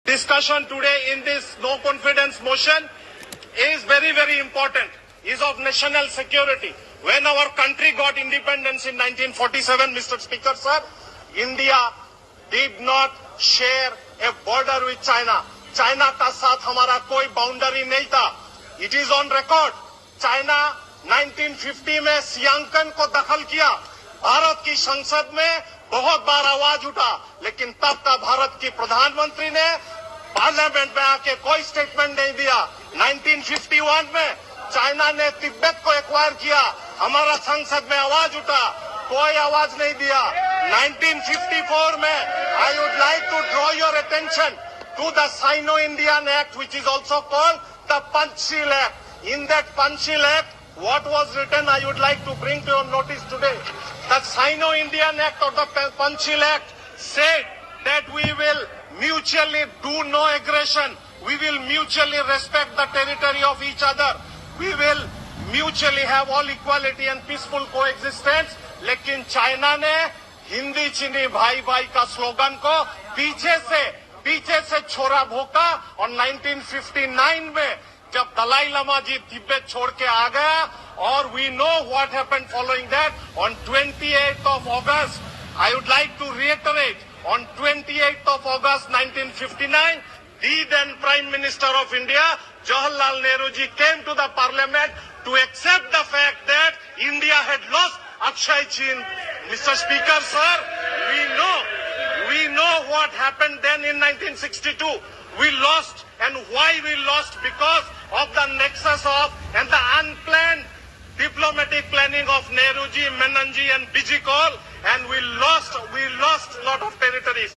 Discussion today in this no confidence motion is very, very important, is of national security. When our country got independence in 1947, Mr. Speaker, sir, India did not share a border with China. China का साथ हमारा कोई boundary नहीं था. It is on record. China 1950 में सियांकन को दखल किया. भारत की संसद में बहुत बार आवाज उठा, लेकिन तब का भारत की प्रधानमंत्री ने पार्लियामेंट में आके कोई स्टेटमेंट नहीं दिया. 1951 में चाइना ने तिब्बत को एक्वायर किया, हमारा संसद में आवाज उठा, कोई आवाज नहीं दिया. 1954 में I would like to draw your attention to the Sino-Indian Act, which is also called the Panchsheel Act. In that Panchsheel Act, what was written, I would like to bring to your notice today. The Sino-Indian Act or the Panchsheel Act said that we will mutually do no aggression. We will mutually respect the territory of each other. We will mutually have all equality and peaceful coexistence. लेकिन China ने हिंदी चीनी भाई भाई का slogan को पीछे से छोरा भोंका और 1959 में जब दलाई लामा जी तिब्बत छोड़ के आ गया, और we know what happened following that. On 28th of August, I would like to reiterate, on 28th of August 1959, the then Prime Minister of India, Jawaharlal Nehru ji, came to the Parliament to accept the fact that India had lost Akshay Chin. Mr. Speaker, sir, we know what happened then in 1962. We lost, and why we lost? Because of the nexus of and the unplanned diplomatic planning of Nehruji, Menonji and Bijikol, and we lost a lot of territories.